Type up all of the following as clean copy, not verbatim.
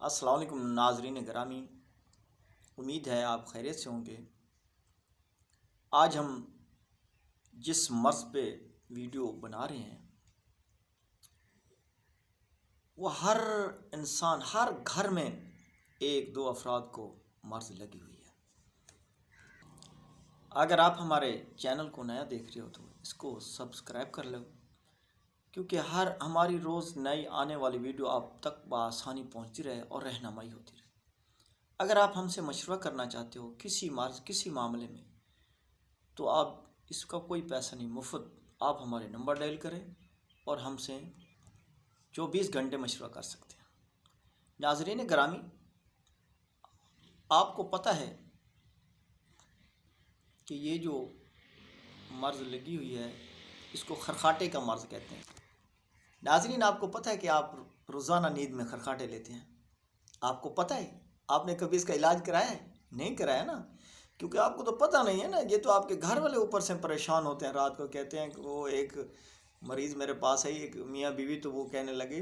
السلام علیکم ناظرین گرامی، امید ہے آپ خیریت سے ہوں گے۔ آج ہم جس مرض پہ ویڈیو بنا رہے ہیں وہ ہر انسان، ہر گھر میں ایک دو افراد کو مرض لگی ہوئی ہے۔ اگر آپ ہمارے چینل کو نیا دیکھ رہے ہو تو اس کو سبسکرائب کر لو، کیونکہ ہماری روز نئی آنے والی ویڈیو آپ تک بآسانی پہنچتی رہے اور رہنمائی ہوتی رہے۔ اگر آپ ہم سے مشورہ کرنا چاہتے ہو کسی مرض کسی معاملے میں تو آپ اس کا کوئی پیسہ نہیں، مفت آپ ہمارے نمبر ڈائل کریں اور ہم سے 24 گھنٹے مشورہ کر سکتے ہیں۔ ناظرین گرامی، آپ کو پتہ ہے کہ یہ جو مرض لگی ہوئی ہے اس کو خرخاٹے کا مرض کہتے ہیں۔ ناظرین، آپ کو پتہ ہے کہ آپ روزانہ نیند میں خرخاٹے لیتے ہیں؟ آپ کو پتہ ہے؟ آپ نے کبھی اس کا علاج کرایا ہے؟ نہیں کرایا نا، کیونکہ آپ کو تو پتہ نہیں ہے نا۔ یہ تو آپ کے گھر والے اوپر سے پریشان ہوتے ہیں، رات کو کہتے ہیں کہ وہ ایک مریض میرے پاس ہے، ایک میاں بیوی، تو وہ کہنے لگے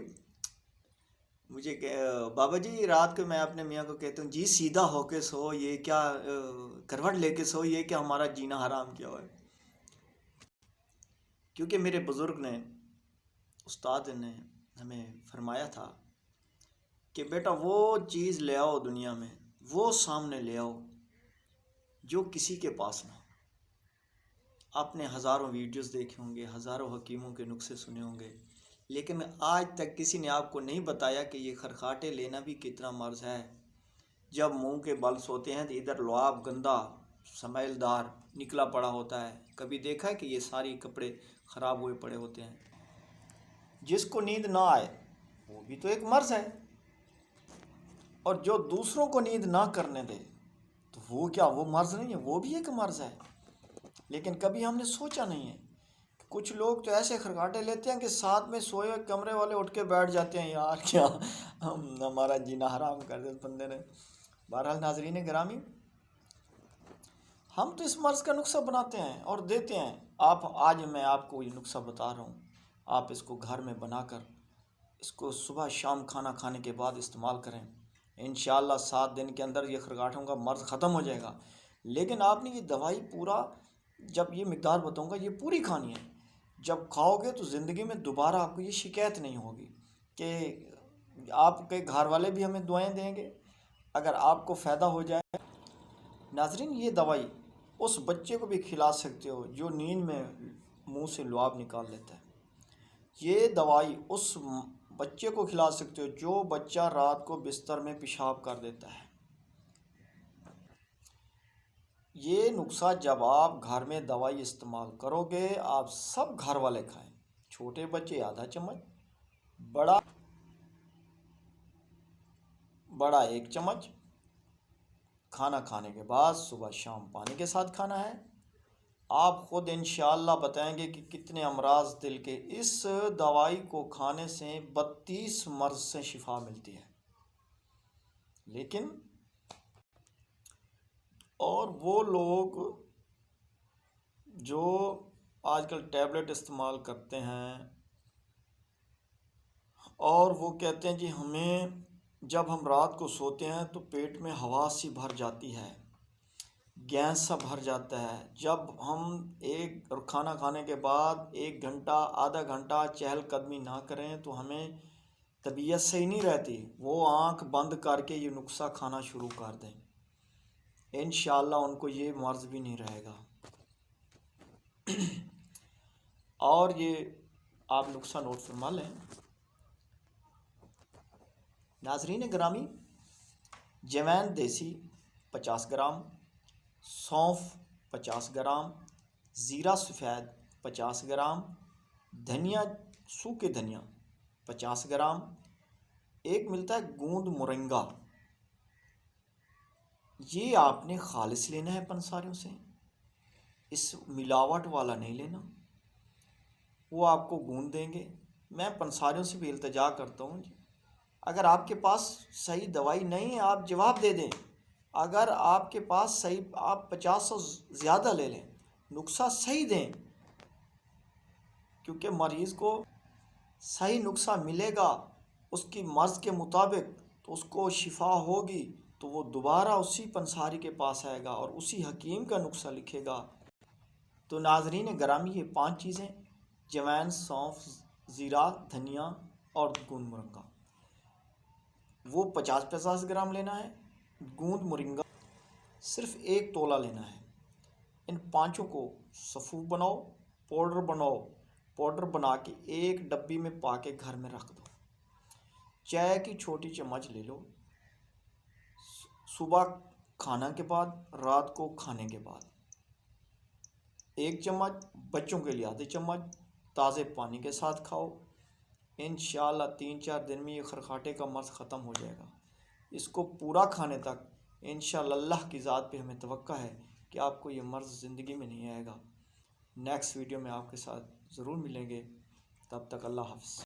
مجھے کہ بابا جی رات کو میں اپنے میاں کو کہتا ہوں جی سیدھا ہو کے سو، یہ کیا کروٹ لے کے سو، یہ کیا ہمارا جینا حرام کیا ہوا ہے۔ کیونکہ میرے بزرگ نے، استاد نے ہمیں فرمایا تھا کہ بیٹا وہ چیز لے آؤ دنیا میں، وہ سامنے لے آؤ جو کسی کے پاس نہ ہو۔ آپ نے ہزاروں ویڈیوز دیکھے ہوں گے، ہزاروں حکیموں کے نسخے سنے ہوں گے، لیکن آج تک کسی نے آپ کو نہیں بتایا کہ یہ خرخاٹے لینا بھی کتنا مرض ہے۔ جب منہ کے بل سوتے ہیں تو ادھر لعاب گندا سمیل دار نکلا پڑا ہوتا ہے۔ کبھی دیکھا ہے کہ یہ ساری کپڑے خراب ہوئے پڑے ہوتے ہیں؟ جس کو نیند نہ آئے وہ بھی تو ایک مرض ہے، اور جو دوسروں کو نیند نہ کرنے دے تو وہ کیا، وہ مرض نہیں ہے؟ وہ بھی ایک مرض ہے۔ لیکن کبھی ہم نے سوچا نہیں ہے کہ کچھ لوگ تو ایسے خرخاٹے لیتے ہیں کہ ساتھ میں سوئے ہوئے کمرے والے اٹھ کے بیٹھ جاتے ہیں، یار کیا ہمارا جینا حرام کر دیا اس بندے نے۔ بہرحال ناظرین گرامی، ہم تو اس مرض کا نسخہ بناتے ہیں اور دیتے ہیں۔ آج میں آپ کو یہ نسخہ بتا رہا ہوں، آپ اس کو گھر میں بنا کر اس کو صبح شام کھانا کھانے کے بعد استعمال کریں۔ انشاءاللہ 7 دن کے اندر یہ خرخاٹوں کا مرض ختم ہو جائے گا۔ لیکن آپ نے یہ دوائی پورا، جب یہ مقدار بتاؤں گا، یہ پوری کھانی ہے۔ جب کھاؤ گے تو زندگی میں دوبارہ آپ کو یہ شکایت نہیں ہوگی کہ آپ کے گھر والے بھی ہمیں دعائیں دیں گے اگر آپ کو فائدہ ہو جائے۔ ناظرین، یہ دوائی اس بچے کو بھی کھلا سکتے ہو جو نیند میں منہ سے لعاب نکال لیتا ہے۔ یہ دوائی اس بچے کو کھلا سکتے ہو جو بچہ رات کو بستر میں پیشاب کر دیتا ہے۔ یہ نسخہ جب آپ گھر میں دوائی استعمال کرو گے، آپ سب گھر والے کھائیں، چھوٹے بچے آدھا چمچ، بڑا 1 چمچ، کھانا کھانے کے بعد صبح شام پانی کے ساتھ کھانا ہے۔ آپ خود انشاءاللہ بتائیں گے کہ کتنے امراض دل کے اس دوائی کو کھانے سے 32 مرض سے شفا ملتی ہے۔ لیکن اور وہ لوگ جو آج کل ٹیبلٹ استعمال کرتے ہیں اور وہ کہتے ہیں جی ہمیں جب ہم رات کو سوتے ہیں تو پیٹ میں ہوا سی بھر جاتی ہے، گیس سا بھر جاتا ہے، جب ہم کھانا کھانے کے بعد 1 گھنٹہ آدھا گھنٹہ چہل قدمی نہ کریں تو ہمیں طبیعت صحیح نہیں رہتی، وہ آنکھ بند کر کے یہ نسخہ کھانا شروع کر دیں، انشاءاللہ ان کو یہ مرض بھی نہیں رہے گا۔ اور یہ آپ نسخہ نوٹ فرما لیں۔ ناظرین گرامی، جوین دیسی 50 گرام، سونف 50 گرام، زیرہ سفید 50 گرام، دھنیا، سوکھے دھنیا 50 گرام، ایک ملتا ہے گوند مورنگا، یہ آپ نے خالص لینا ہے پنساریوں سے، اس ملاوٹ والا نہیں لینا، وہ آپ کو گوند دیں گے۔ میں پنساریوں سے بھی التجا کرتا ہوں، اگر آپ کے پاس صحیح دوائی نہیں ہے آپ جواب دے دیں، اگر آپ کے پاس صحیح، آپ 50 سے زیادہ لے لیں، نسخہ صحیح دیں، کیونکہ مریض کو صحیح نسخہ ملے گا اس کی مرض کے مطابق تو اس کو شفا ہوگی تو وہ دوبارہ اسی پنساری کے پاس آئے گا اور اسی حکیم کا نسخہ لکھے گا۔ تو ناظرین گرامی، یہ 5 چیزیں: جوائن، سونف، زیرہ، دھنیا اور گوند مرنگا، وہ 50-50 گرام لینا ہے۔ گوند مرنگا صرف 1 تولہ لینا ہے۔ ان 5 کو سفوف بناؤ، پاؤڈر بنا کے ایک ڈبی میں پا کے گھر میں رکھ دو۔ چائے کی چھوٹی چمچ لے لو، صبح کھانا کے بعد، رات کو کھانے کے بعد 1 چمچ، بچوں کے لیے آدھی چمچ، تازے پانی کے ساتھ کھاؤ۔ انشاءاللہ 3-4 دن میں یہ خرخاٹے کا مرض ختم ہو جائے گا۔ اس کو پورا کھانے تک انشاءاللہ اللہ کی ذات پہ ہمیں توقع ہے کہ آپ کو یہ مرض زندگی میں نہیں آئے گا۔ نیکسٹ ویڈیو میں آپ کے ساتھ ضرور ملیں گے، تب تک اللہ حافظ۔